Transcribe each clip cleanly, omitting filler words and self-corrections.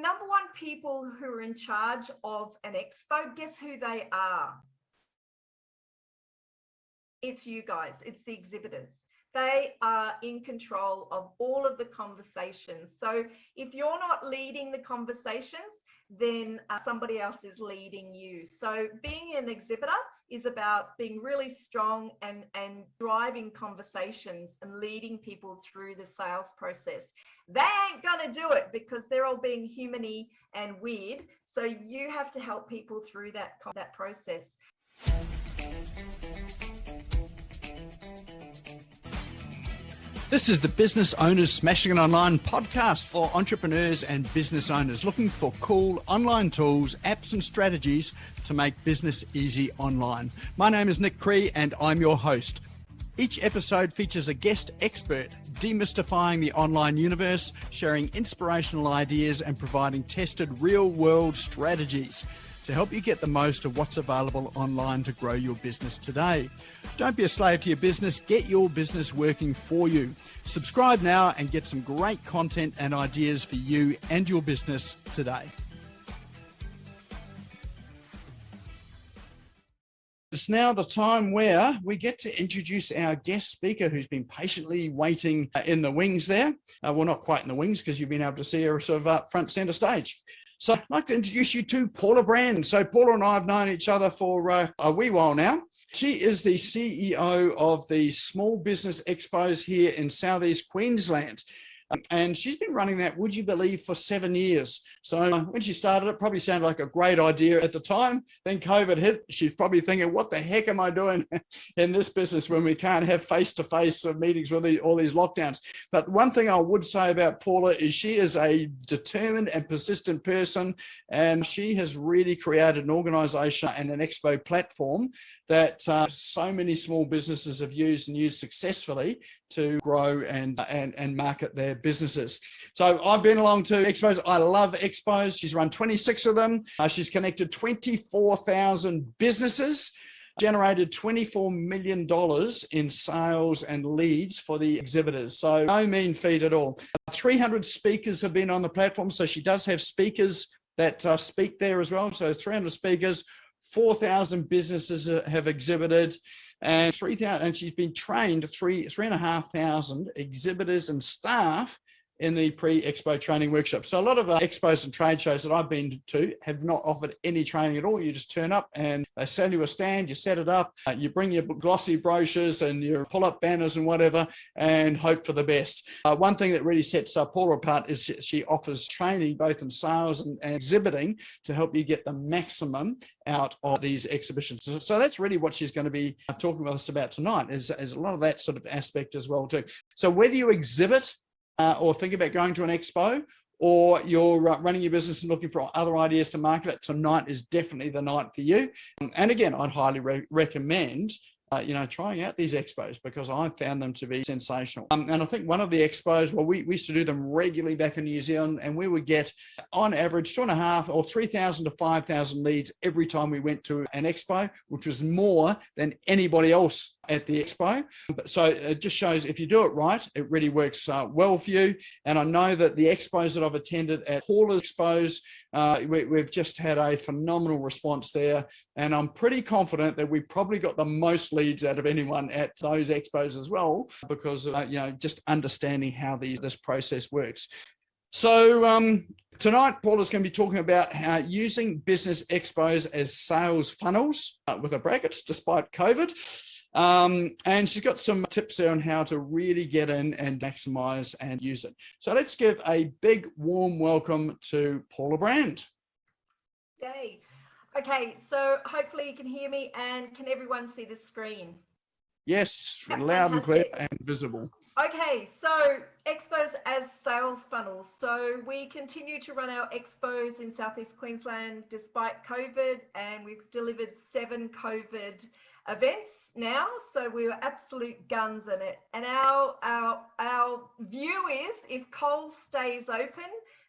number one people who are in charge of an expo, guess who they are? It's you guys, it's the exhibitors. They are in control of all of the conversations. So if you're not leading the conversations, then somebody else is leading you. So being an exhibitor is about being really strong and driving conversations and leading people through the sales process. They ain't gonna do it because they're all being human-y and weird. So you have to help people through that process. This is the Business Owners Smashing It Online podcast for entrepreneurs and business owners looking for cool online tools, apps and strategies to make business easy online. My name is Nick Cree and I'm your host. Each episode features a guest expert demystifying the online universe, sharing inspirational ideas and providing tested real-world strategies to help you get the most of what's available online to grow your business today. Don't be a slave to your business, get your business working for you. Subscribe now and get some great content and ideas for you and your business today. It's now the time where we get to introduce our guest speaker who's been patiently waiting in the wings there. Well, not quite in the wings because you've been able to see her sort of up front center stage. So I'd like to introduce you to Paula Brand. So Paula and I have known each other for a wee while now. She is the CEO of the Small Business Expos here in Southeast Queensland. And she's been running that, would you believe, for 7 years. So when she started, it probably sounded like a great idea at the time. Then COVID hit. She's probably thinking, what the heck am I doing in this business when we can't have face-to-face meetings with all these lockdowns? But one thing I would say about Paula is she is a determined and persistent person, and she has really created an organization and an expo platform that so many small businesses have used and used successfully to grow and market their businesses. So I've been along to expos. I love expos. She's run 26 of them. She's connected 24,000 businesses, generated $24 million in sales and leads for the exhibitors. So no mean feat at all. 300 speakers have been on the platform. So she does have speakers that speak there as well. So 300 speakers, 4,000 businesses have exhibited, and 3,000, and she's been trained 3,500 exhibitors and staff in the pre-expo training workshop. So a lot of expos and trade shows that I've been to have not offered any training at all. You just turn up and they sell you a stand, you set it up, you bring your glossy brochures and your pull-up banners and whatever, and hope for the best. One thing that really sets Paula apart is she offers training both in sales and exhibiting to help you get the maximum out of these exhibitions. So that's really what she's going to be talking with us about tonight, is a lot of that sort of aspect as well too. So whether you exhibit or think about going to an expo, or you're running your business and looking for other ideas to market it, tonight is definitely the night for you. And again, I'd highly recommend trying out these expos because I found them to be sensational. And I think one of the expos, well, we used to do them regularly back in New Zealand, and we would get on average 2.5 or 3,000 to 5,000 leads every time we went to an expo, which was more than anybody else at the expo. So it just shows if you do it right, it really works well for you. And I know that the expos that I've attended at Paula's expos, we've just had a phenomenal response there. And I'm pretty confident that we probably got the most leads out of anyone at those expos as well, because of, just understanding how this process works. So tonight, Paula's going to be talking about how using business expos as sales funnels with a brackets despite COVID. And she's got some tips there on how to really get in and maximize and use it. So let's give a big warm welcome to Paula Brand. Yay. Okay, so hopefully you can hear me, and can everyone see the screen? Yes, Yep, loud fantastic. and clear and visible. Okay, so expos as sales funnels. So we continue to run our expos in Southeast Queensland despite COVID, and we've delivered 7 COVID events now. So we were absolute guns in it. And our view is if Coles stays open,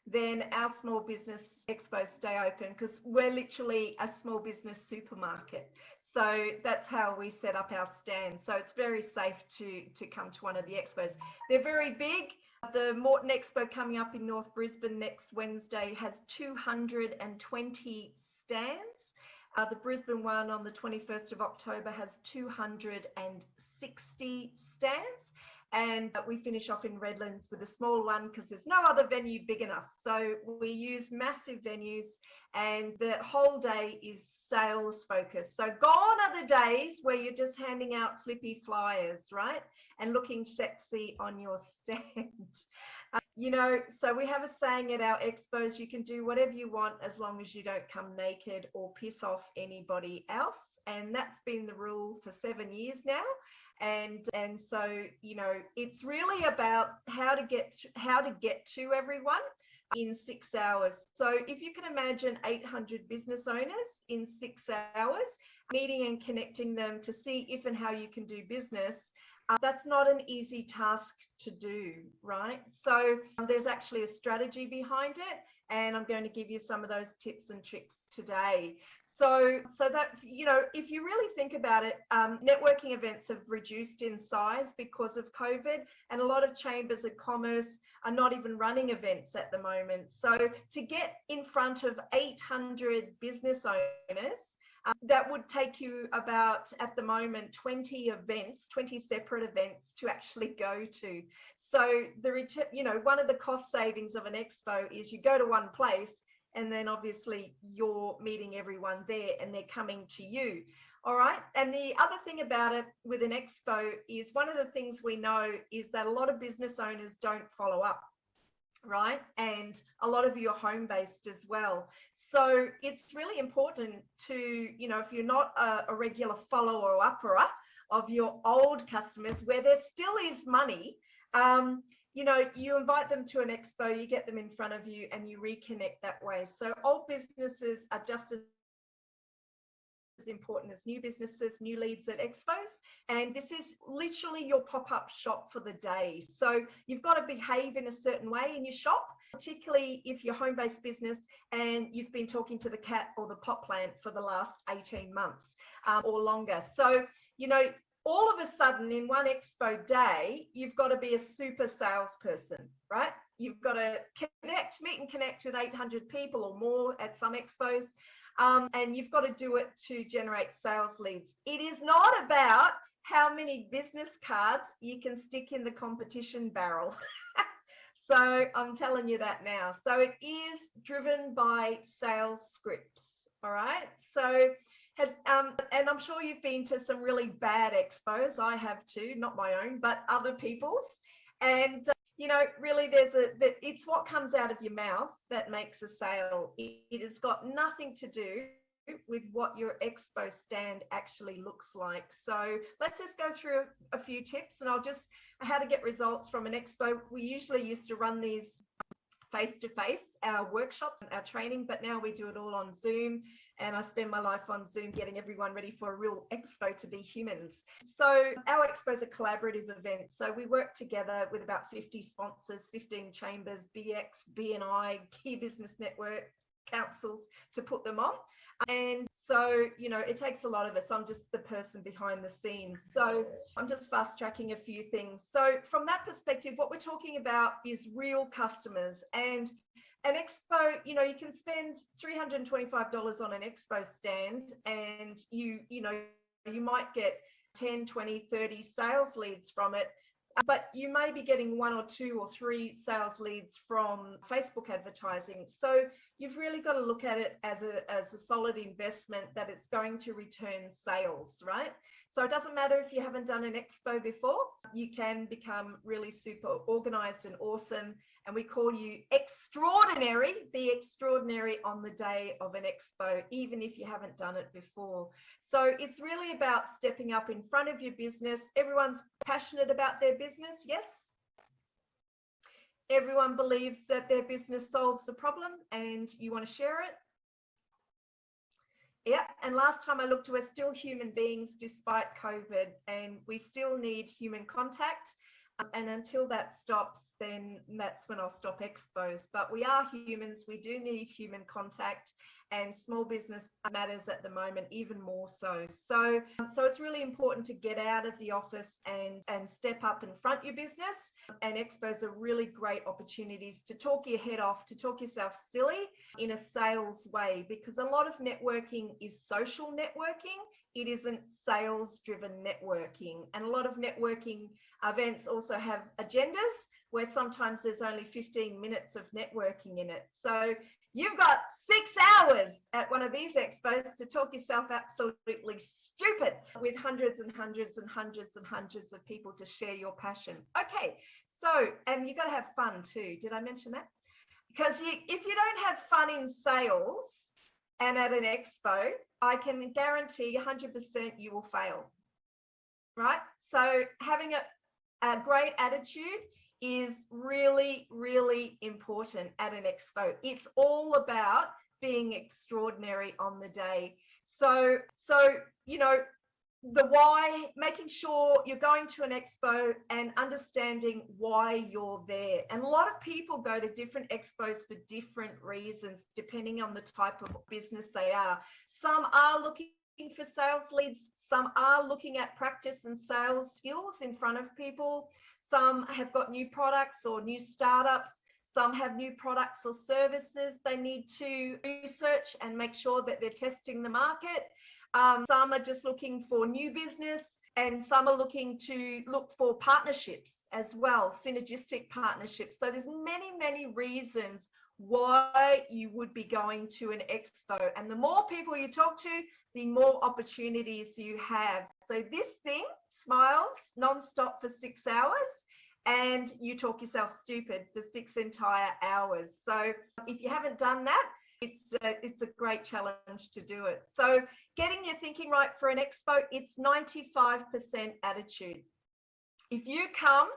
then our small business expos stay open, because we're literally a small business supermarket. So that's how we set up our stand. So it's very safe to come to one of the expos. They're very big. The Morton Expo coming up in North Brisbane next Wednesday has 220 stands. The Brisbane one on the 21st of October has 260 stands. And we finish off in Redlands with a small one because there's no other venue big enough. So we use massive venues, and the whole day is sales focused. So gone are the days where you're just handing out flippy flyers, right? And looking sexy on your stand. So we have a saying at our expos, you can do whatever you want as long as you don't come naked or piss off anybody else. And that's been the rule for 7 years now. And so, it's really about how to get to everyone in 6 hours. So if you can imagine 800 business owners in 6 hours, meeting and connecting them to see if and how you can do business, that's not an easy task to do, right? So there's actually a strategy behind it, and I'm going to give you some of those tips and tricks today. So that, if you really think about it, networking events have reduced in size because of COVID, and a lot of chambers of commerce are not even running events at the moment. So to get in front of 800 business owners, that would take you about, at the moment, 20 separate events to actually go to. So one of the cost savings of an expo is you go to one place, and then obviously you're meeting everyone there and they're coming to you. All right. And the other thing about it with an expo is, one of the things we know is that a lot of business owners don't follow up, right? And a lot of you are home-based as well. So it's really important to, if you're not a regular follower or upper of your old customers, where there still is money, you invite them to an expo, you get them in front of you, and you reconnect that way. So old businesses are just as important as new businesses, new leads at expos. And this is literally your pop-up shop for the day. So you've got to behave in a certain way in your shop, particularly if you're home-based business and you've been talking to the cat or the pot plant for the last 18 months or longer. So, all of a sudden in one expo day, you've got to be a super salesperson, right? You've got to meet and connect with 800 people or more at some expos. And you've got to do it to generate sales leads. It is not about how many business cards you can stick in the competition barrel. So I'm telling you that now. So it is driven by sales scripts. All right. So and I'm sure you've been to some really bad expos. I have too, not my own, but other people's. And really, it's what comes out of your mouth that makes a sale. It has got nothing to do with what your expo stand actually looks like. So let's just go through a few tips, and how to get results from an expo. We usually used to run these face-to-face, our workshops and our training, but now we do it all on Zoom, and I spend my life on Zoom getting everyone ready for a real expo to be humans. So our expo is a collaborative event. So we work together with about 50 sponsors, 15 chambers, BX, BNI, Key Business Network, councils to put them on. And so, it takes a lot of us. I'm just the person behind the scenes. So I'm just fast tracking a few things. So from that perspective, what we're talking about is real customers. And an expo, you can spend $325 on an expo stand, and you might get 10, 20, 30 sales leads from it. But you may be getting 1 or 2 or 3 sales leads from Facebook advertising. So you've really got to look at it as a solid investment that it's going to return sales, right? So it doesn't matter if you haven't done an expo before, you can become really super organized and awesome. And we call you extraordinary, be extraordinary on the day of an expo, even if you haven't done it before. So it's really about stepping up in front of your business. Everyone's passionate about their business, yes? Everyone believes that their business solves the problem and you want to share it. Yeah, and last time I looked, we're still human beings despite COVID, and we still need human contact. And until that stops, then that's when I'll stop expos. But we are humans. We do need human contact, and small business matters at the moment even more so. So it's really important to get out of the office and step up and front your business. And expos are really great opportunities to talk your head off, to talk yourself silly in a sales way, because a lot of networking is social networking. It isn't sales-driven networking. And a lot of networking events also have agendas where sometimes there's only 15 minutes of networking in it. So you've got 6 hours at one of these expos to talk yourself absolutely stupid with hundreds and hundreds and hundreds and hundreds of people to share your passion. Okay, so, and you've got to have fun too. Did I mention that? Because if you don't have fun in sales and at an expo, I can guarantee 100% you will fail, right? So having a great attitude is really, really important at an expo. It's all about being extraordinary on the day. So you know, the why, making sure you're going to an expo and understanding why you're there. And a lot of people go to different expos for different reasons, depending on the type of business they are. Some are looking for sales leads. Some are looking at practice and sales skills in front of people. Some have got new products or new startups. Some have new products or services they need to research and make sure that they're testing the market. Some are just looking for new business, and some are looking for partnerships as well, synergistic partnerships. So there's many reasons why you would be going to an expo. And the more people you talk to, the more opportunities you have. So this thing smiles nonstop for 6 hours, and you talk yourself stupid for 6 entire hours. So if you haven't done that, it's a great challenge to do it. So getting your thinking right for an expo, it's 95% attitude. If you come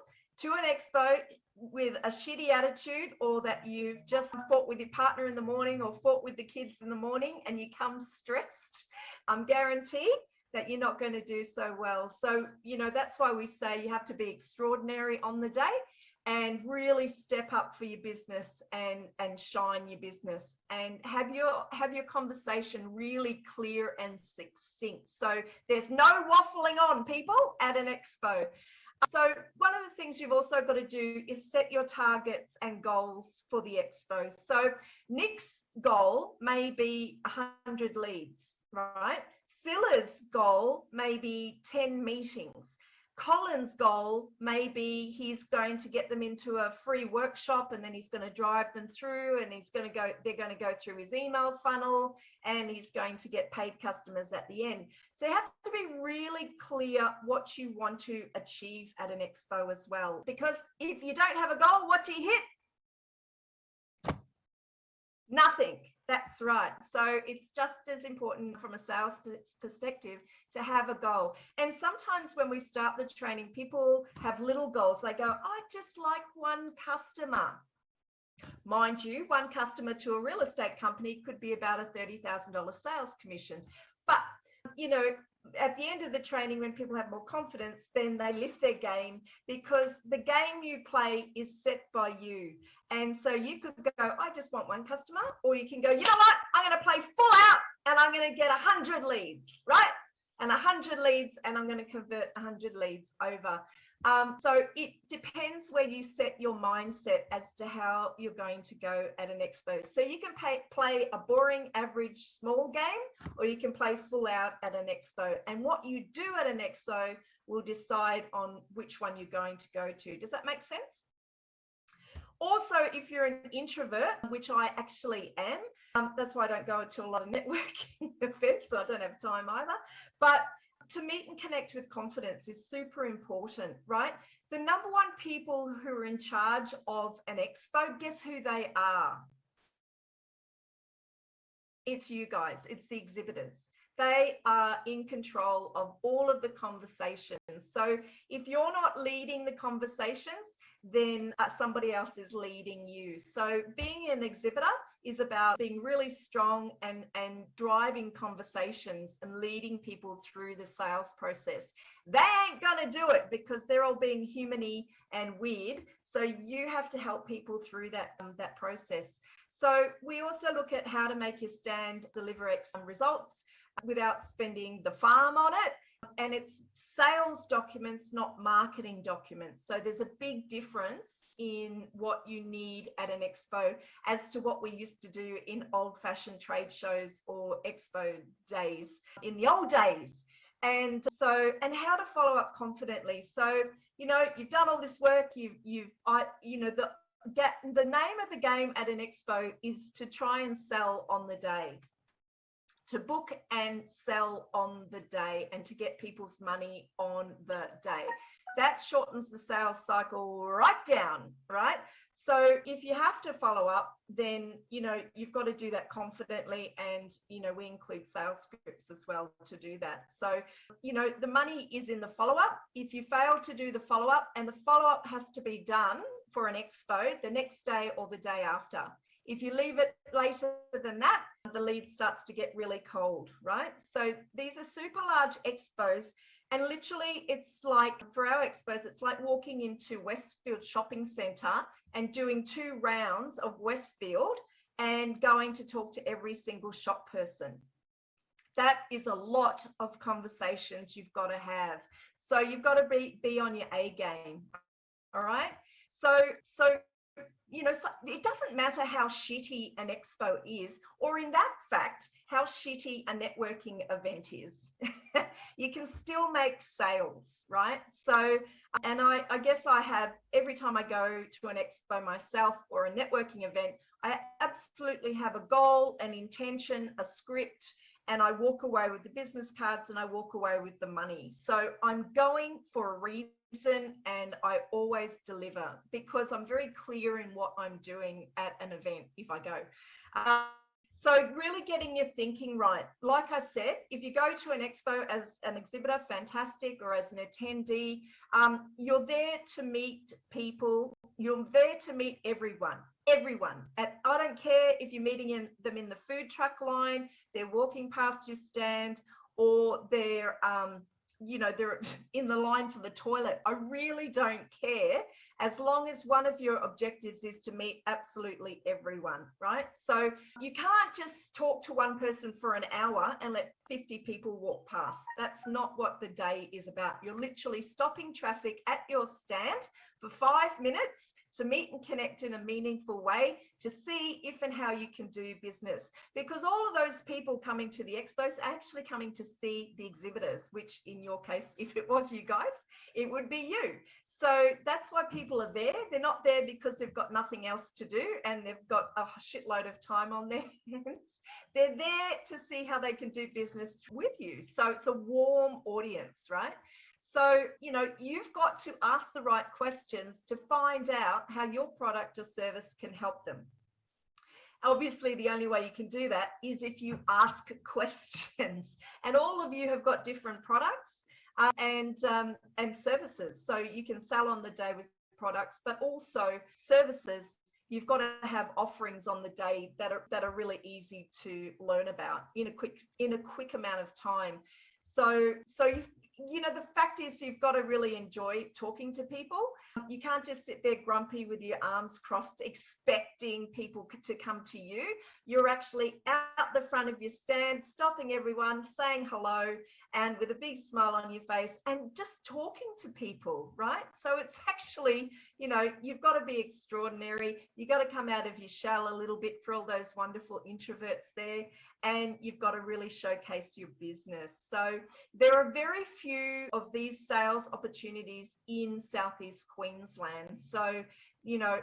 to an expo with a shitty attitude, or that you've just fought with your partner in the morning or fought with the kids in the morning and you come stressed, I'm guaranteed that you're not going to do so well. So, you know, that's why we say you have to be extraordinary on the day and really step up for your business and shine your business, and have your conversation really clear and succinct. So there's no waffling on, people, at an expo. So one of the things you've also got to do is set your targets and goals for the expo. So Nick's goal may be 100 leads, right? Scylla's goal may be 10 meetings. Colin's goal may be he's going to get them into a free workshop, and then he's going to drive them through, and they're going to go through his email funnel, and he's going to get paid customers at the end. So you have to be really clear what you want to achieve at an expo as well. Because if you don't have a goal, what do you hit? Nothing. That's right. So it's just as important from a sales perspective to have a goal. And sometimes when we start the training, people have little goals. They go, I just like one customer. Mind you, one customer to a real estate company could be about a $30,000 sales commission. But, you know, at the end of the training, when people have more confidence, then they lift their game, because the game you play is set by you. And so you could go, I just want one customer, or you can go, you know what, I'm going to play full out and I'm going to get 100 leads, right? And 100 leads, and I'm going to convert 100 leads over. So it depends where you set your mindset as to how you're going to go at an expo. So you can play a boring, average, small game, or you can play full out at an expo. And what you do at an expo will decide on which one you're going to go to. Does that make sense? Also, if you're an introvert, which I actually am, that's why I don't go to a lot of networking events, so I don't have time either. But to meet and connect with confidence is super important, right? The number one people who are in charge of an expo, guess who they are? It's you guys, it's the exhibitors. They are in control of all of the conversations. So if you're not leading the conversations, then somebody else is leading you. So being an exhibitor is about being really strong and driving conversations and leading people through the sales process. They ain't gonna do it because they're all being humany and weird. So you have to help people through that process. So we also look at how to make your stand deliver X results without spending the farm on it. And it's sales documents, not marketing documents. So there's a big difference in what you need at an expo as to what we used to do in old-fashioned trade shows or expo days in the old days. And how to follow up confidently. So, you've done all this work, the name of the game at an expo is to try and sell on the day, to book and sell on the day, and to get people's money on the day. That shortens the sales cycle right down, right? So if you have to follow up, then, you've got to do that confidently. And, we include sales scripts as well to do that. So, the money is in the follow-up. If you fail to do the follow-up, and the follow-up has to be done for an expo the next day or the day after. If you leave it later than that, the lead starts to get really cold, right? So these are super large expos. And literally, it's like, for our expos, it's like walking into Westfield Shopping Centre and doing 2 rounds of Westfield and going to talk to every single shop person. That is a lot of conversations you've got to have. So you've got to be on your A game, all right? So it doesn't matter how shitty an expo is, or in that fact, how shitty a networking event is. You can still make sales, right? So, and I guess I have, every time I go to an expo myself or a networking event, I absolutely have a goal, an intention, a script, and I walk away with the business cards and I walk away with the money. So I'm going for a reason, and I always deliver because I'm very clear in what I'm doing at an event if I go. So really getting your thinking right. Like I said, if you go to an expo as an exhibitor, fantastic, or as an attendee, you're there to meet people. You're there to meet everyone. I don't care if you're meeting them in the food truck line, they're walking past your stand, or they're in the line for the toilet. I really don't care, as long as one of your objectives is to meet absolutely everyone, right? So you can't just talk to one person for an hour and let 50 people walk past. That's not what the day is about. You're literally stopping traffic at your stand for 5 minutes to meet and connect in a meaningful way, to see if and how you can do business. Because all of those people coming to the expos are actually coming to see the exhibitors, which in your case, if it was you guys, it would be you. So that's why people are there. They're not there because they've got nothing else to do and they've got a shitload of time on their hands. They're there to see how they can do business with you. So it's a warm audience, right? So, you've got to ask the right questions to find out how your product or service can help them. Obviously, the only way you can do that is if you ask questions. And all of you have got different products and services. So you can sell on the day with products, but also services. You've got to have offerings on the day that are really easy to learn about in a quick amount of time. So the fact is, you've got to really enjoy talking to people. You can't just sit there grumpy with your arms crossed, expecting people to come to you. You're actually out the front of your stand, stopping everyone, saying hello, and with a big smile on your face, and just talking to people, right? So it's actually, you've got to be extraordinary. You've got to come out of your shell a little bit for all those wonderful introverts there, and you've got to really showcase your business. So there are very few of these sales opportunities in Southeast Queensland. So,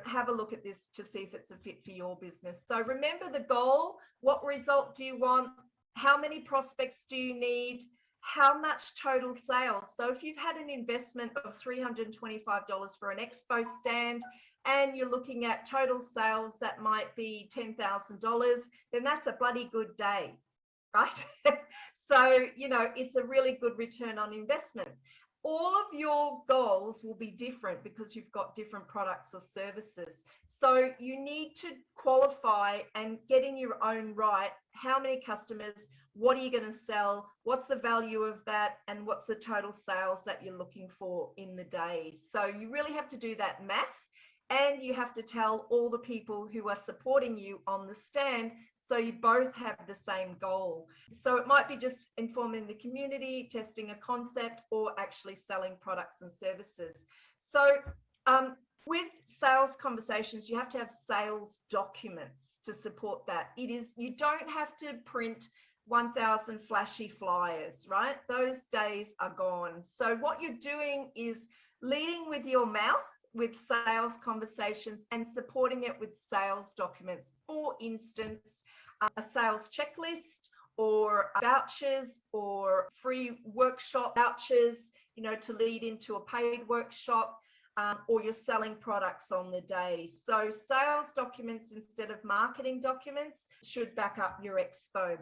have a look at this to see if it's a fit for your business. So remember the goal. What result do you want? How many prospects do you need? How much total sales? So if you've had an investment of $325 for an expo stand, and you're looking at total sales that might be $10,000, then that's a bloody good day, right? So, it's a really good return on investment. all of your goals will be different because you've got different products or services. So you need to qualify and get in your own right. How many customers? What are you going to sell? What's the value of that? And what's the total sales that you're looking for in the day? So you really have to do that math, and you have to tell all the people who are supporting you on the stand, so you both have the same goal. So it might be just informing the community, testing a concept, or actually selling products and services. So with sales conversations, you have to have sales documents to support that. You don't have to print 1,000 flashy flyers, right? Those days are gone. So what you're doing is leading with your mouth with sales conversations and supporting it with sales documents. For instance, a sales checklist or vouchers or free workshop vouchers, to lead into a paid workshop, or you're selling products on the day. So sales documents instead of marketing documents should back up your expo.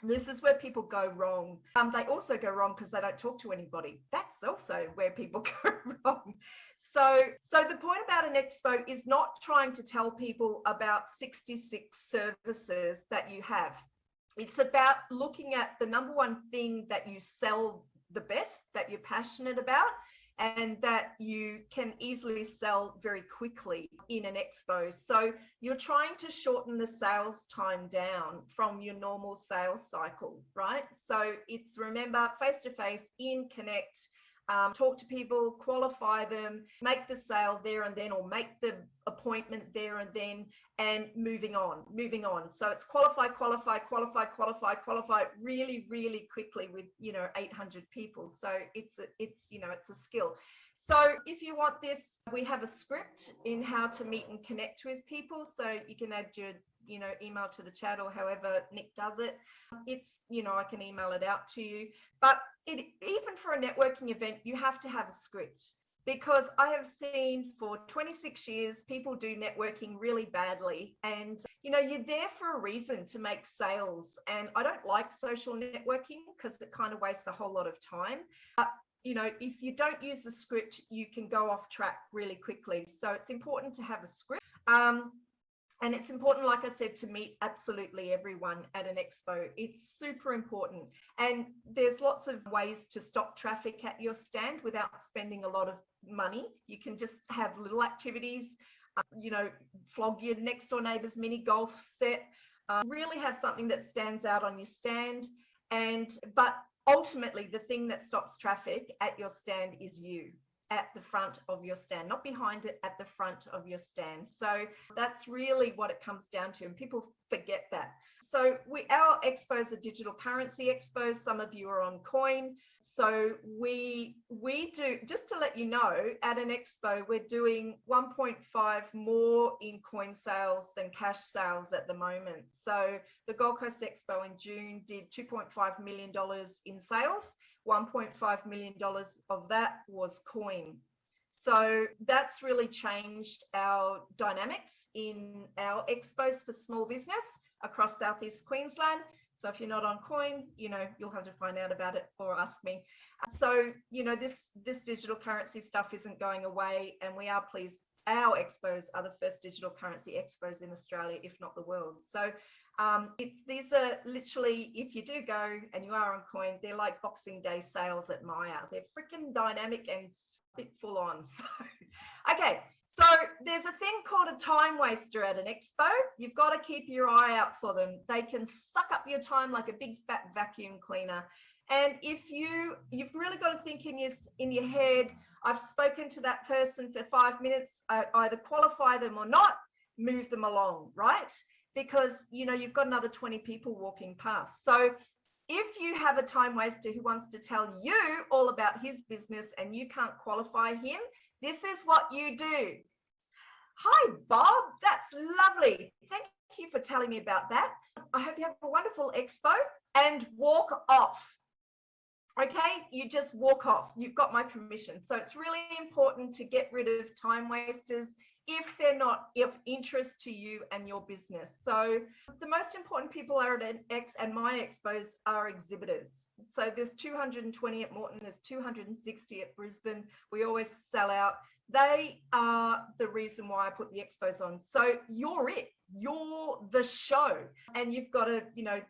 This is where people go wrong. They also go wrong because they don't talk to anybody. That's also where people go wrong. So the point about an expo is not trying to tell people about 66 services that you have. It's about looking at the number one thing that you sell the best, that you're passionate about, and that you can easily sell very quickly in an expo. So you're trying to shorten the sales time down from your normal sales cycle, right? So it's, remember, face-to-face, in, connect, talk to people, qualify them, make the sale there and then, or make the appointment there and then, and moving on. So it's qualify really, really quickly with 800 people. So it's a skill. So if you want this, we have a script in how to meet and connect with people. So you can add your email to the chat, or however Nick does it. It's, I can email it out to you. But even for a networking event, you have to have a script, because I have seen for 26 years, people do networking really badly. And, you're there for a reason, to make sales. And I don't like social networking because it kind of wastes a whole lot of time. But if you don't use the script, you can go off track really quickly. So it's important to have a script. And it's important, like I said, to meet absolutely everyone at an expo. It's super important. And there's lots of ways to stop traffic at your stand without spending a lot of money. You can just have little activities, flog your next door neighbor's mini golf set, really have something that stands out on your stand. But ultimately, the thing that stops traffic at your stand is you, at the front of your stand, not behind it, at the front of your stand. So that's really what it comes down to, and people forget that. So our expos are digital currency expos. Some of you are on coin. So we do, just to let you know, at an expo, we're doing 1.5 more in coin sales than cash sales at the moment. So the Gold Coast Expo in June did $2.5 million in sales. $1.5 million of that was coin. So that's really changed our dynamics in our expos for small business across Southeast Queensland. So if you're not on coin, you'll have to find out about it or ask me. So, this digital currency stuff isn't going away, and we are pleased. Our expos are the first digital currency expos in Australia, if not the world. So these are literally, if you do go and you are on coin, they're like Boxing Day sales at Maya. They're freaking dynamic and a bit full on. So, okay. So there's a thing called a time waster at an expo. You've got to keep your eye out for them. They can suck up your time like a big fat vacuum cleaner. And if you've really got to think in your head, I've spoken to that person for 5 minutes, I either qualify them or not, move them along, right? Because, you've got another 20 people walking past. So if you have a time waster who wants to tell you all about his business and you can't qualify him, this is what you do. Hi, Bob. That's lovely. Thank you for telling me about that. I hope you have a wonderful expo, and walk off. Okay, you just walk off. You've got my permission. So it's really important to get rid of time wasters if they're not of interest to you and your business. So the most important people are at and my expos are exhibitors. So there's 220 at Moreton, there's 260 at Brisbane. We always sell out. They are the reason why I put the expos on. So you're the show, and you've got to,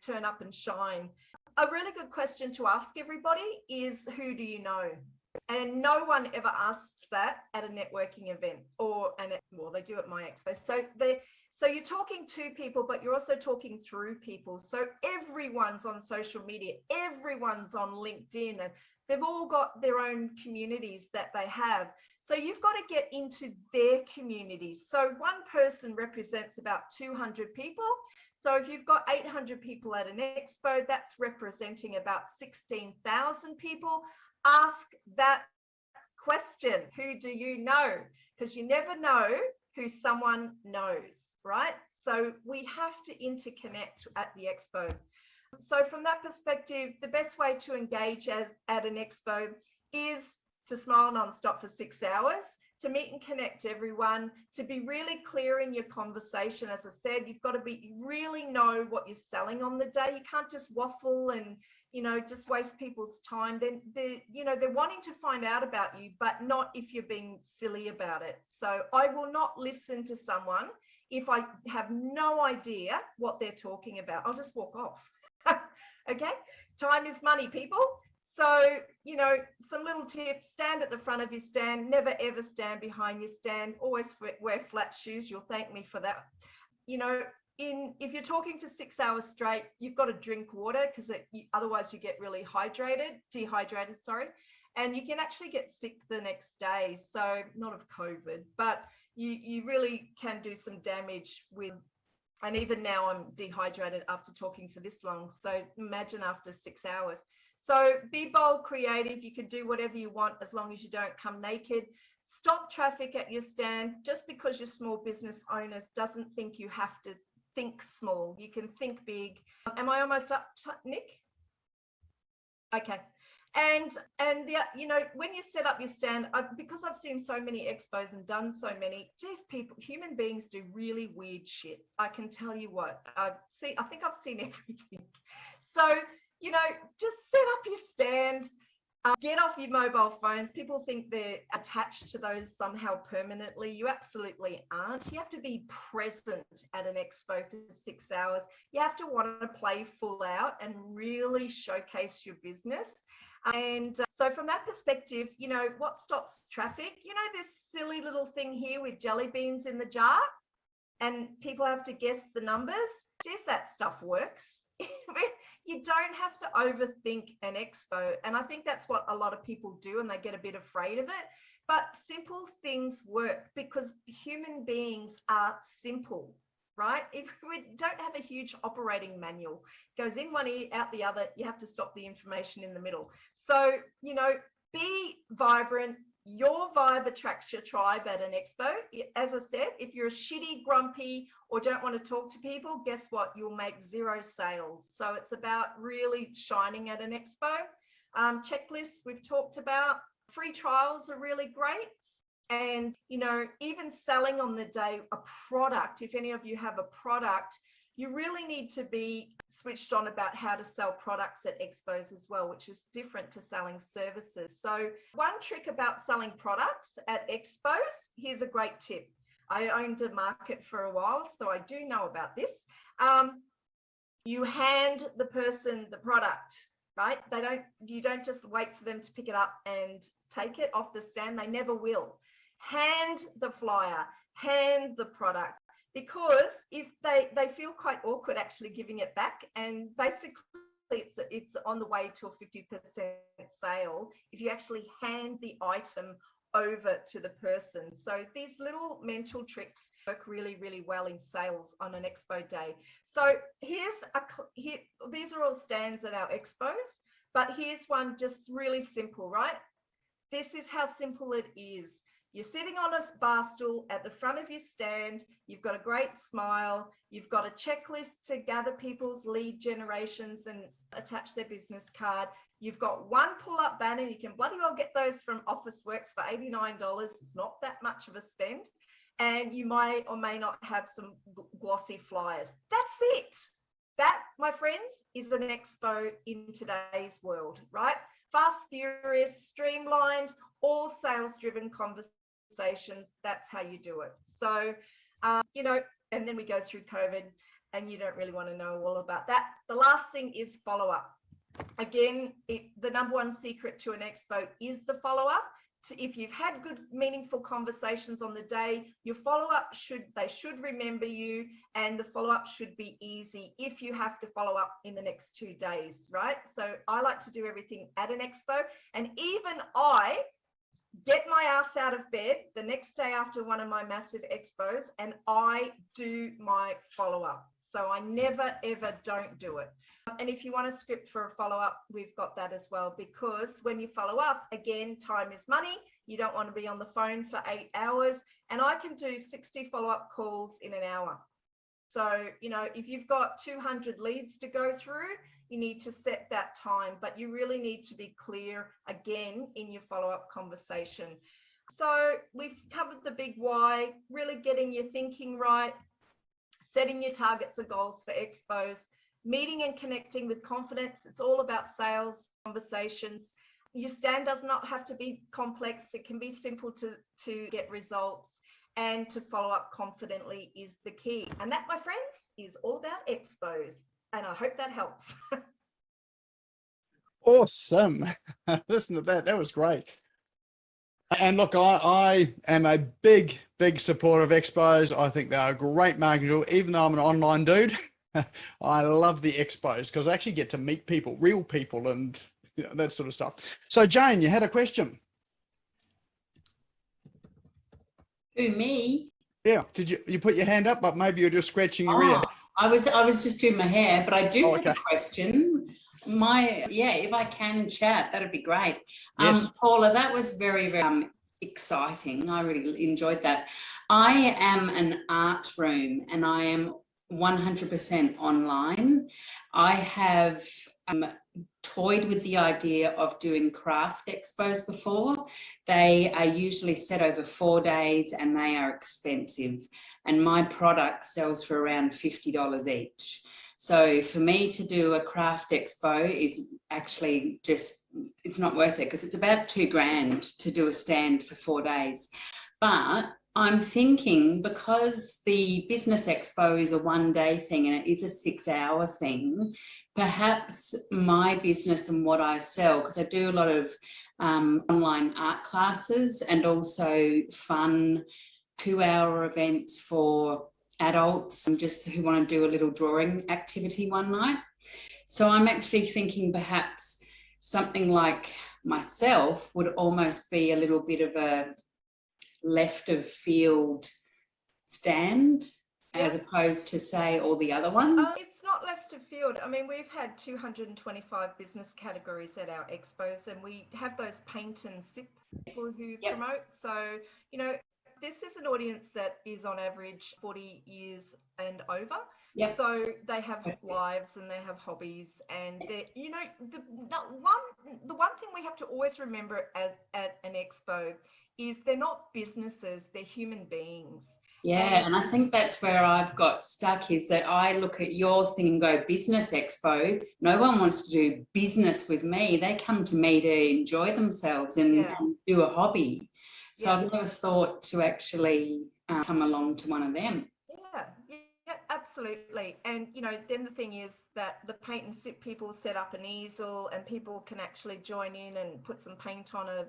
turn up and shine. A really good question to ask everybody is, who do you know? And no one ever asks that at a networking event, well, they do at my expo. So you're talking to people, but you're also talking through people. So everyone's on social media, everyone's on LinkedIn, and they've all got their own communities that they have. So you've got to get into their communities. So one person represents about 200 people. So if you've got 800 people at an expo, that's representing about 16,000 people. Ask that question. Who do you know? Because you never know who someone knows, right? So we have to interconnect at the expo. So from that perspective, the best way to engage at an expo is to smile nonstop for 6 hours, to meet and connect everyone, to be really clear in your conversation. As I said, you've got to really know what you're selling on the day. You can't just waffle and just waste people's time. Then they're wanting to find out about you, but not if you're being silly about it. So I will not listen to someone if I have no idea what they're talking about. I'll just walk off. Okay, time is money, people. So some little tips: stand at the front of your stand, never ever stand behind your stand, always wear flat shoes. You'll thank me for that. If you're talking for 6 hours straight, you've got to drink water, because otherwise you get really dehydrated, and you can actually get sick the next day. So not of COVID, but you really can do some damage with, and even now I'm dehydrated after talking for this long. So imagine after 6 hours. So be bold, creative. You can do whatever you want as long as you don't come naked. Stop traffic at your stand. Just because you're small business owners doesn't think you have to think small. You can think big. Am I almost up, Nick? Okay. And when you set up your stand, because I've seen so many expos and done so many, human beings do really weird shit. I can tell you what. I think I've seen everything. So just set up your stand. Get off your mobile phones. People think they're attached to those somehow permanently. You absolutely aren't. You have to be present at an expo for 6 hours. You have to want to play full out and really showcase your business. And so from that perspective, what stops traffic? This silly little thing here with jelly beans in the jar, and people have to guess the numbers. Geez, that stuff works. You don't have to overthink an expo. And I think that's what a lot of people do, and they get a bit afraid of it. But simple things work because human beings are simple, right? If we don't have a huge operating manual, goes in one ear, out the other, you have to stop the information in the middle. So, be vibrant. Your vibe attracts your tribe at an expo. As I said, if you're shitty, grumpy, or don't want to talk to people, guess what? You'll make 0 sales. So it's about really shining at an expo. Checklists we've talked about. Free trials are really great. And, even selling on the day a product, if any of you have a product, you really need to be switched on about how to sell products at expos as well, which is different to selling services. So one trick about selling products at expos, here's a great tip. I owned a market for a while, so I do know about this. You hand the person the product, right? You don't just wait for them to pick it up and take it off the stand. They never will. Hand the flyer, hand the product. Because if they feel quite awkward actually giving it back, and basically it's on the way to a 50% sale if you actually hand the item over to the person. So these little mental tricks work really, really well in sales on an expo day. So these are all stands at our expos, but here's one just really simple, right? This is how simple it is. You're sitting on a bar stool at the front of your stand. You've got a great smile. You've got a checklist to gather people's lead generations and attach their business card. You've got one pull-up banner. You can bloody well get those from Officeworks for $89. It's not that much of a spend. and you may or may not have some glossy flyers. That's it. That, my friends, is an expo in today's world, right? Fast, furious, streamlined, all sales-driven conversations. That's how you do it. So, you know, and then we go through COVID, and you don't really want to know all about that. The last thing is follow-up. Again, the number one secret to an expo is the follow-up. If you've had good, meaningful conversations on the day, your follow-up should remember you, and the follow-up should be easy if you have to follow up in the next 2 days, right? So I like to do everything at an expo, and even I get my ass out of bed the next day after one of my massive expos, and I do my follow-up. So I never, ever don't do it. And if you want a script for a follow-up, we've got that as well, because when you follow up, again, time is money. You don't want to be on the phone for 8 hours, and I can do 60 follow-up calls in an hour. So, you know, if you've got 200 leads to go through, you need to set that time, but you really need to be clear again in your follow-up conversation. So we've covered the big why, really getting your thinking right, setting your targets and goals for expos, meeting and connecting with confidence. It's all about sales conversations. Your stand does not have to be complex. It can be simple to get results, and to follow up confidently is the key. And that, my friends, is all about expos. And I hope that helps. Awesome. Listen to that. That was great. And look, I am a big supporter of expos. I think they're a great marketing tool, even though I'm an online dude. I love the expos because I actually get to meet people, real people, and you know, that sort of stuff. So Jane, you had a question. Who, me? Yeah. Did you put your hand up, but maybe you're just scratching your ear? I was just doing my hair, but I do have okay. a question. If I can chat, that'd be great. Yes. Paula, that was very, very exciting. I really enjoyed that. I am an art room, and I am 100% online. I have toyed with the idea of doing craft expos before. They are usually set over 4 days, and they are expensive, and my product sells for around $50 each. So for me to do a craft expo is actually it's not worth it, because it's about $2,000 to do a stand for 4 days. But I'm thinking, because the business expo is a 1-day thing and it is a 6-hour thing, perhaps my business and what I sell, because I do a lot of online art classes and also fun 2-hour events for adults just who want to do a little drawing activity one night. So I'm actually thinking perhaps something like myself would almost be a little bit of a left of field stand, as opposed to, say, all the other ones. It's not left of field. I mean, we've had 225 business categories at our expos, and we have those paint and sip people who promote. So, you know, this is an audience that is on average 40 years and over. Yep. So they have lives and they have hobbies, and you know, the one thing we have to always remember at an expo is they're not businesses, they're human beings. Yeah, and I think that's where I've got stuck, is that I look at your thing and go, business expo, no one wants to do business with me. They come to me to enjoy themselves and do a hobby. So I've never thought to actually come along to one of them. Yeah, absolutely. And, you know, then the thing is that the paint and sip people set up an easel, and people can actually join in and put some paint on a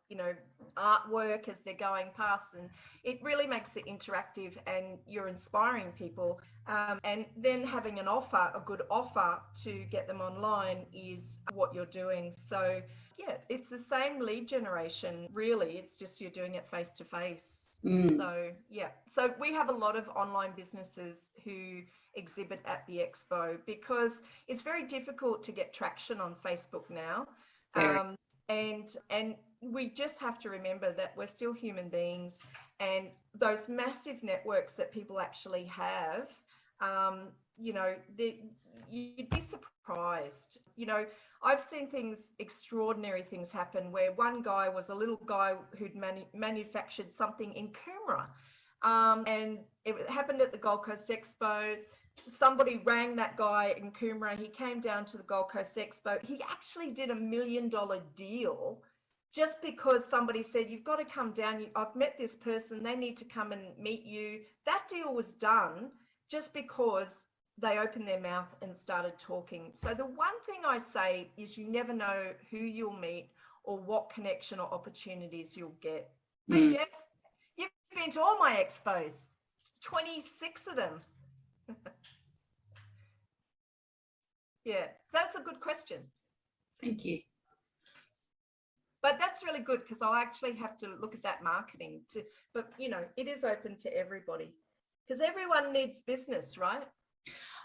you know, artwork as they're going past, and it really makes it interactive, and you're inspiring people. And then having an offer, a good offer to get them online, is what you're doing. So yeah, it's the same lead generation, really. It's just you're doing it face to face. So yeah, so we have a lot of online businesses who exhibit at the expo, because it's very difficult to get traction on Facebook now. And we just have to remember that we're still human beings, and those massive networks that people actually have, you know, you'd be surprised. You know, I've seen extraordinary things happen, where one guy was a little guy who'd manufactured something in Coomera, And it happened at the Gold Coast Expo. Somebody rang that guy in Coomera. He came down to the Gold Coast Expo. He actually did $1 million deal just because somebody said, you've got to come down. I've met this person. They need to come and meet you. That deal was done just because they opened their mouth and started talking. So the one thing I say is you never know who you'll meet or what connection or opportunities you'll get. Hey, Jeff, you've been to all my expos, 26 of them. Yeah, that's a good question. Thank you. But that's really good because I'll actually have to look at that marketing too. But, you know, it is open to everybody because everyone needs business, right?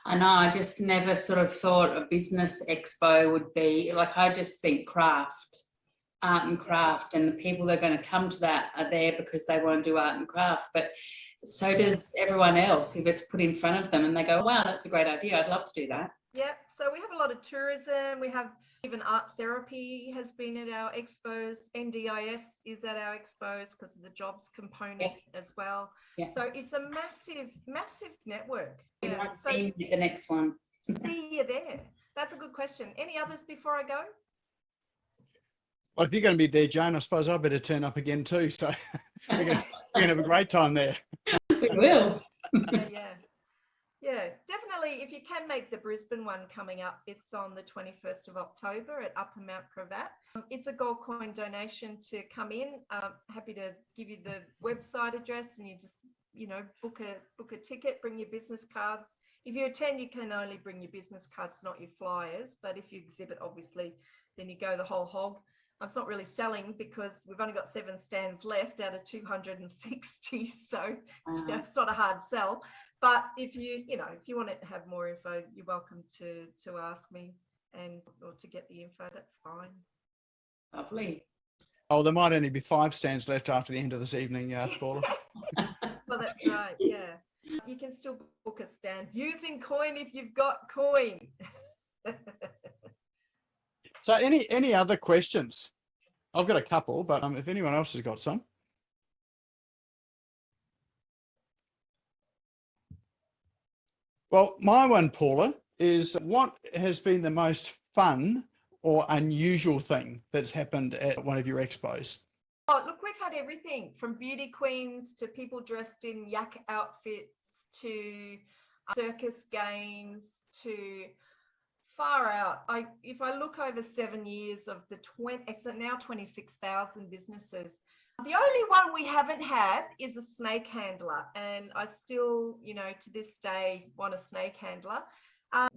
I know, I just never sort of thought a business expo would be, like, I just think craft, art and craft, and the people that are going to come to that are there because they want to do art and craft. But so does everyone else if it's put in front of them and they go, wow, that's a great idea. I'd love to do that. Yeah, so we have a lot of tourism. We have even art therapy has been at our expos. NDIS is at our expos because of the jobs component as well. Yeah. So it's a massive, massive network. We Yeah. won't see you at the next one. See you there. That's a good question. Any others before I go? Well, if you're going to be there, Jane, I suppose I better turn up again too. So we're going to have a great time there. We will. Yeah, definitely. If you can make the Brisbane one coming up, it's on the 21st of October at Upper Mount Cravat. It's a gold coin donation to come in. Happy to give you the website address and you just, you know, book a ticket, bring your business cards. If you attend, you can only bring your business cards, not your flyers. But if you exhibit, obviously, then you go the whole hog. It's not really selling because we've only got 7 stands left out of 260. So it's not a hard sell. But if you want to have more info, you're welcome to ask me or to get the info. That's fine. Lovely. Oh, there might only be 5 stands left after the end of this evening, Paula. Well, that's right. Yeah. You can still book a stand using coin if you've got coin. So any other questions? I've got a couple, but if anyone else has got some. Well, my one, Paula, is what has been the most fun or unusual thing that's happened at one of your expos? Oh, look, we've had everything from beauty queens to people dressed in yak outfits to circus games to far out. If I look over 7 years of the it's now 26,000 businesses. The only one we haven't had is a snake handler, and I still, you know, to this day want a snake handler.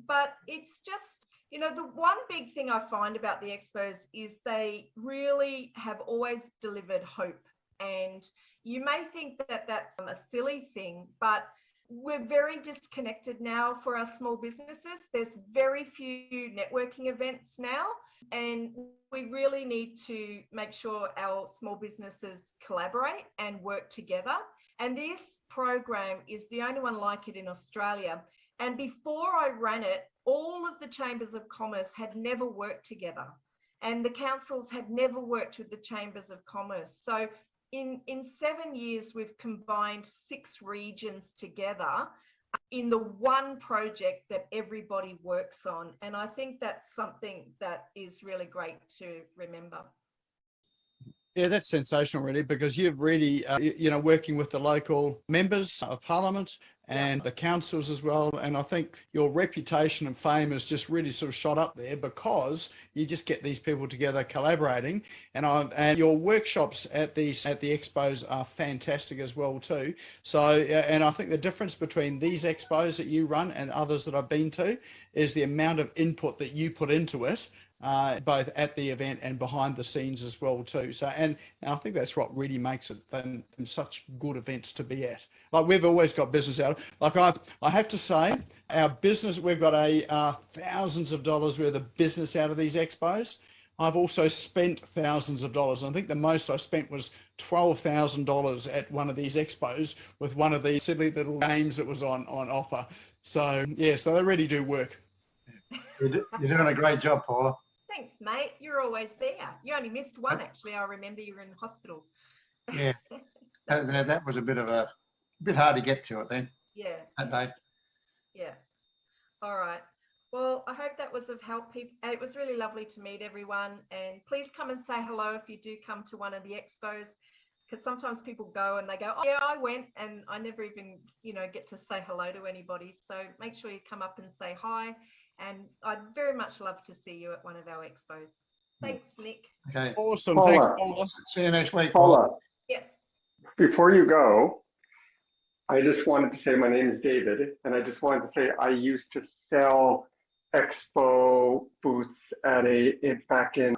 But it's just, you know, the one big thing I find about the expos is they really have always delivered hope. And you may think that that's a silly thing, but we're very disconnected now for our small businesses. There's very few networking events now, and we really need to make sure our small businesses collaborate and work together. And this program is the only one like it in Australia. And before I ran it, all of the chambers of commerce had never worked together, and the councils had never worked with the chambers of commerce. So in 7 years, we've combined 6 regions together in the one project that everybody works on. And I think that's something that is really great to remember. Yeah, that's sensational, really, because you've really, working with the local members of Parliament and the councils as well. And I think your reputation and fame has just really sort of shot up there because you just get these people together collaborating. And your workshops at the expos are fantastic as well too. So, and I think the difference between these expos that you run and others that I've been to is the amount of input that you put into it. Both at the event and behind the scenes as well too. So, and I think that's what really makes it them such good events to be at. Like we've always got business out. Like I have to say, our business, we've got thousands of dollars worth of business out of these expos. I've also spent thousands of dollars. I think the most I spent was $12,000 at one of these expos with one of these silly little games that was on offer. So yeah, so they really do work. You're doing a great job, Paula. Thanks, mate. You're always there. You only missed one, actually. I remember you were in hospital. Yeah, that was a bit of a bit hard to get to it then, Yeah. that day. Yeah. All right. Well, I hope that was of help. It was really lovely to meet everyone. And please come and say hello if you do come to one of the expos, because sometimes people go and they go, oh, yeah, I went, and I never even, get to say hello to anybody. So make sure you come up and say hi. And I'd very much love to see you at one of our expos. Thanks, Nick. Okay. Awesome. Paula. Thanks, Paula. See you next week, Paul. Paula, Yes. before you go, I just wanted to say my name is David, and I just wanted to say I used to sell expo booths back in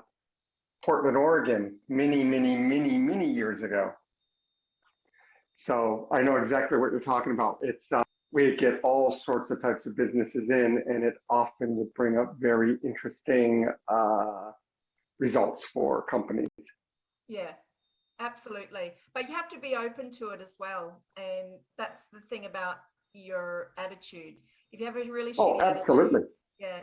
Portland, Oregon, many years ago. So I know exactly what you're talking about. It's we get all sorts of types of businesses in, and it often would bring up very interesting results for companies. Yeah, absolutely. But you have to be open to it as well. And that's the thing about your attitude. If you have a really Oh, shitty absolutely. attitude, yeah,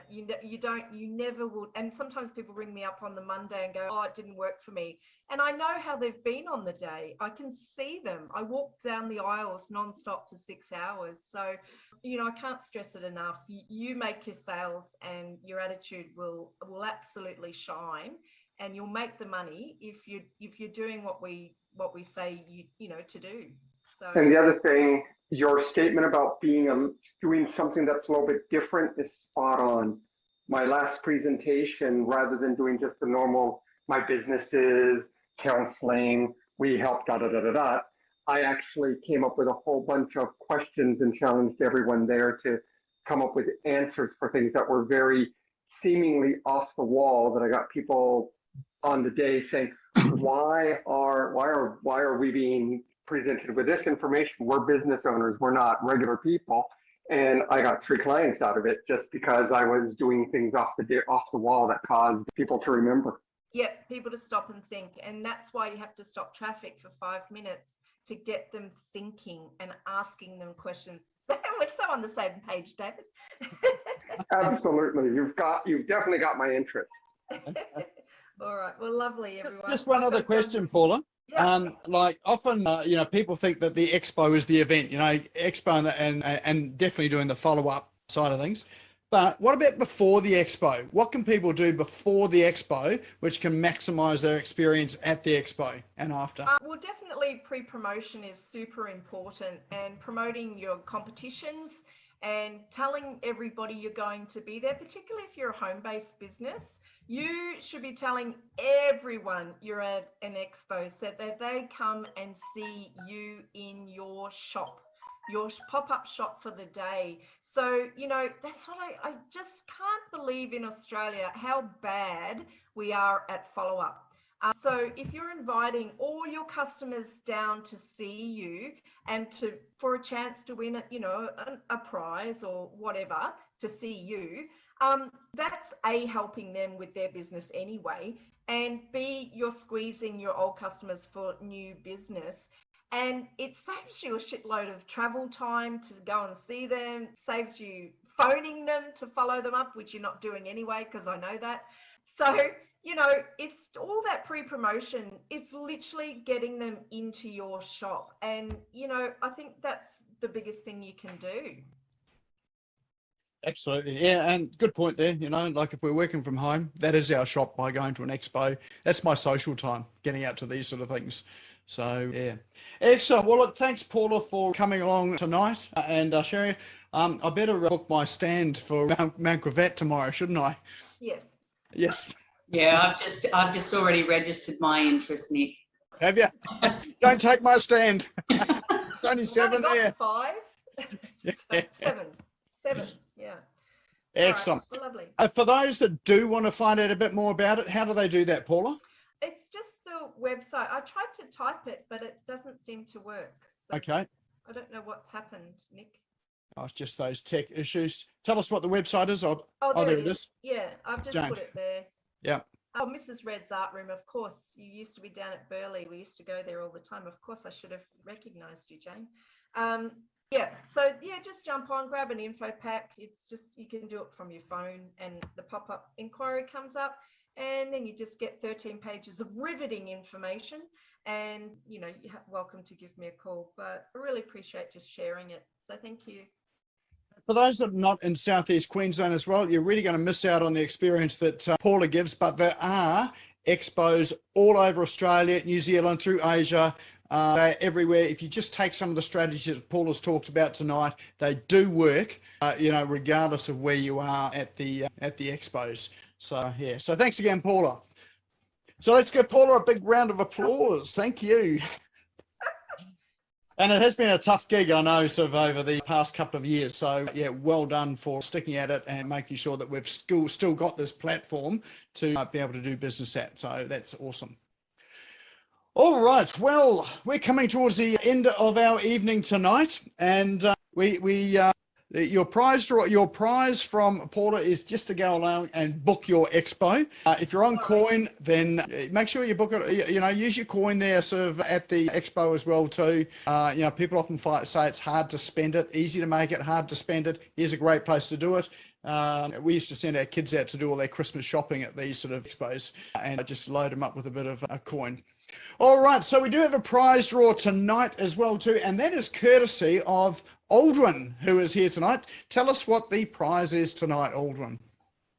you never would. And sometimes people ring me up on the Monday and go, oh, it didn't work for me. And I know how they've been on the day. I can see them. I walked down the aisles nonstop for 6 hours. So, I can't stress it enough. You make your sales, and your attitude will absolutely shine, and you'll make the money if you're doing what we say to do. So. And the other thing, your statement about doing something that's a little bit different is spot on. My last presentation, rather than doing just the normal, my businesses, counseling, we help, I actually came up with a whole bunch of questions and challenged everyone there to come up with answers for things that were very seemingly off the wall, that I got people on the day saying, why are we being presented with this information? We're business owners, we're not regular people. And I got 3 clients out of it just because I was doing things off the wall that caused people to remember. Yeah, people to stop and think. And that's why you have to stop traffic for 5 minutes to get them thinking and asking them questions. We're so on the same page, David. Absolutely. You've definitely got my interest. All right. Well, lovely, everyone. Just one other question, Paula. Yeah. Like often, people think that the expo is the event, expo and definitely doing the follow-up side of things. But what about before the expo? What can people do before the expo, which can maximize their experience at the expo and after? Well, definitely pre-promotion is super important, and promoting your competitions and telling everybody you're going to be there, particularly if you're a home-based business. You should be telling everyone you're at an expo so that they come and see you in your shop, your pop-up shop for the day. So, that's what I just can't believe in Australia how bad we are at follow-up. So if you're inviting all your customers down to see you and for a chance to win a prize or whatever to see you, that's A, helping them with their business anyway, and B, you're squeezing your old customers for new business. And it saves you a shitload of travel time to go and see them, saves you phoning them to follow them up, which you're not doing anyway, because I know that. So, it's all that pre-promotion. It's literally getting them into your shop. And, I think that's the biggest thing you can do. Absolutely. Yeah. And good point there. Like if we're working from home, that is our shop by going to an expo. That's my social time, getting out to these sort of things. So, yeah. Excellent. Well, look, thanks, Paula, for coming along tonight and sharing. I better book my stand for Mount Gravatt tomorrow, shouldn't I? Yes. Yes. Yeah, I've just already registered my interest, Nick. Have you? Don't take my stand. It's only 7 there. 5? Yeah. Seven. Yeah. Excellent. Right, lovely. For those that do want to find out a bit more about it, how do they do that, Paula? It's just the website. I tried to type it, but it doesn't seem to work. So Okay. I don't know what's happened, Nick. Oh, it's just those tech issues. Tell us what the website is. There it is. Yeah, I've just Jane. put it there. Yeah. Oh, Mrs. Red's art room, of course. You used to be down at Burleigh. We used to go there all the time. Of course, I should have recognised you, Jane. Yeah, so yeah, just jump on, grab an info pack. It's just, you can do it from your phone and the pop-up inquiry comes up, and then you just get 13 pages of riveting information, and you know, you're welcome to give me a call, but I really appreciate just sharing it. So thank you. For those that are not in Southeast Queensland as well, you're really going to miss out on the experience that Paula gives, but there are expos all over Australia, New Zealand, through Asia, they're everywhere. If you just take some of the strategies that Paula's talked about tonight, they do work, you know, regardless of where you are at the expos. So yeah, so thanks again, Paula. So let's give Paula a big round of applause. Thank you. And it has been a tough gig, I know, sort of over the past couple of years. So yeah, well done for sticking at it and making sure that we've still got this platform to be able to do business at. So that's awesome. All right, well, we're coming towards the end of our evening tonight, and your prize from Paula is just to go along and book your expo. If you're on coin, then make sure you book it. You know, use your coin there, sort of at the expo as well too. You know, people often say it's hard to spend it, easy to make it, hard to spend it. Here's a great place to do it. We used to send our kids out to do all their Christmas shopping at these sort of expos and just load them up with a bit of a coin. All right, so we do have a prize draw tonight as well too, and that is courtesy of Aldwin, who is here tonight. Tell us what the prize is tonight, Aldwin.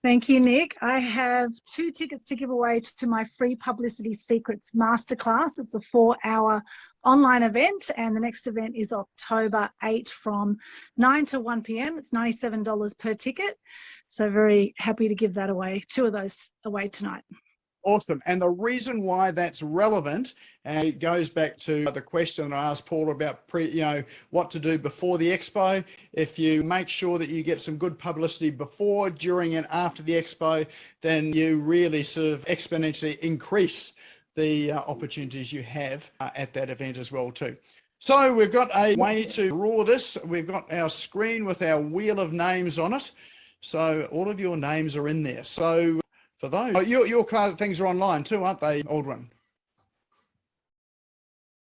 Thank you, Nick. I have 2 tickets to give away to my free Publicity Secrets Masterclass. It's a 4-hour online event, and the next event is October 8 from 9 to 1 p.m. It's $97 per ticket. So very happy to give that away, 2 of those away tonight. Awesome. And the reason why that's relevant, and it goes back to the question I asked Paula about what to do before the expo. If you make sure that you get some good publicity before, during, and after the expo, then you really sort of exponentially increase the opportunities you have at that event as well too. So we've got a way to draw this. We've got our screen with our wheel of names on it. So all of your names are in there. So for those, your things are online too, aren't they, Aldwin?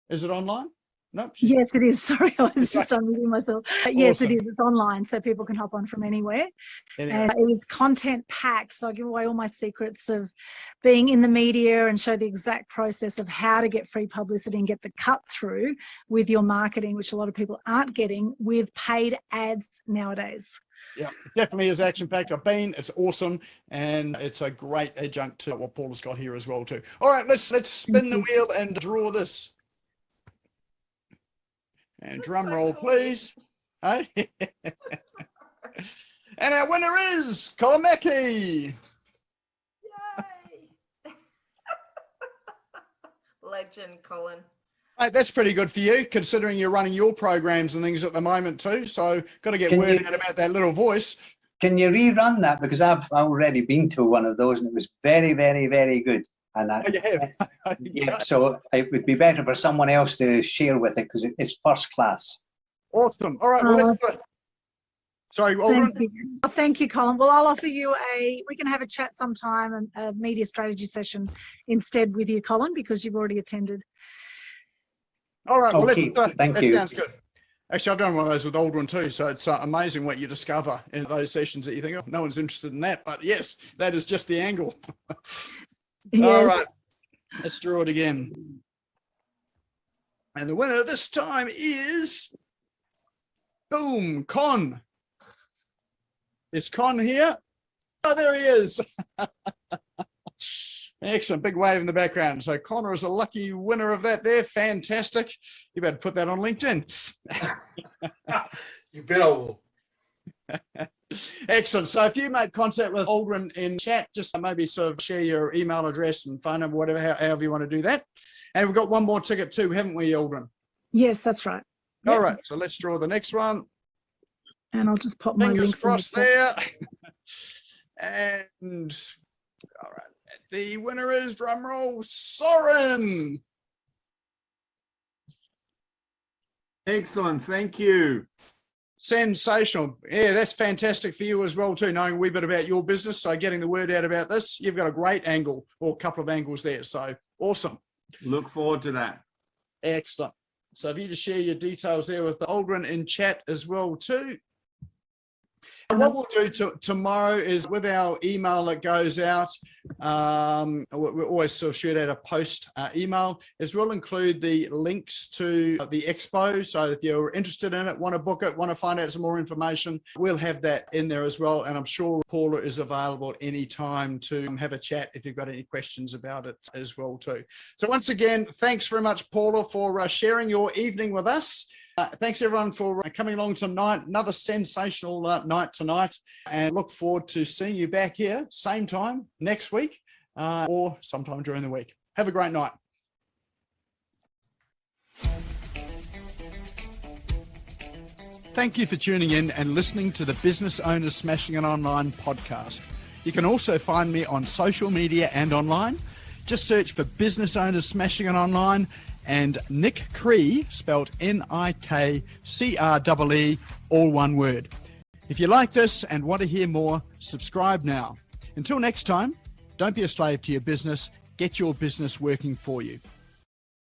Is it online? No. Yes, it is. Sorry, I was just unmuting myself. Yes, Awesome. it is. It's online, so people can hop on from anywhere. Anyway. And it is content packed, so I give away all my secrets of being in the media and show the exact process of how to get free publicity and get the cut through with your marketing, which a lot of people aren't getting with paid ads nowadays. Yeah, it definitely is action-packed. I've been, it's awesome, and it's a great adjunct to what Paula's got here as well too. All right, let's spin the wheel and draw this. And drum roll, please. Hey? And our winner is Colin Mackey. Yay! Legend, Colin. Mate, that's pretty good for you, considering you're running your programs and things at the moment too. So got to get word out about that little voice. Can you rerun that? Because I've already been to one of those and it was very, very, very good. And you have? Yeah, so it would be better for someone else to share with it because it's first class. Awesome. All right, well, let's do it. Sorry, Aldrin. Thank you, Colin. Well, I'll offer you we can have a chat sometime and a media strategy session instead with you, Colin, because you've already attended. All right, well, okay. Thank you. Sounds good. Actually, I've done one of those with Aldrin too, so it's amazing what you discover in those sessions that you think, oh, no one's interested in that, but yes, that is just the angle. Yes. All right, let's draw it again. And the winner this time is, boom, Con. Is Con here? Oh, there he is. Excellent, big wave in the background. So Connor is a lucky winner of that there. Fantastic. You better put that on LinkedIn. You bet I will. Excellent. So if you make contact with Aldrin in chat, just maybe sort of share your email address and phone number, whatever, however you want to do that. And we've got one more ticket too, haven't we, Aldrin? Yes, that's right. All right, so let's draw the next one. And I'll just pop my Fingers links crossed there. And all right. The winner is, drumroll, Soren. Excellent. Thank you. Sensational. Yeah, that's fantastic for you as well too, knowing a wee bit about your business. So getting the word out about this, you've got a great angle or a couple of angles there. So awesome. Look forward to that. Excellent. So if you just share your details there with Aldrin in chat as well too. And what we'll do tomorrow is with our email that goes out, we always sort of shoot out a post email, is we'll include the links to the expo. So if you're interested in it, want to book it, want to find out some more information, we'll have that in there as well. And I'm sure Paula is available at any time to have a chat if you've got any questions about it as well too. So once again, thanks very much, Paula, for sharing your evening with us. Thanks everyone for coming along tonight. Another sensational night tonight, and look forward to seeing you back here same time next week or sometime during the week. Have a great night. Thank you for tuning in and listening to the Business Owners Smashing It Online podcast. You can also find me on social media and online. Just search for Business Owners Smashing It Online and Nick Cree, spelled Nikcree, all one word. If you like this and want to hear more, subscribe now. Until next time, don't be a slave to your business. Get your business working for you.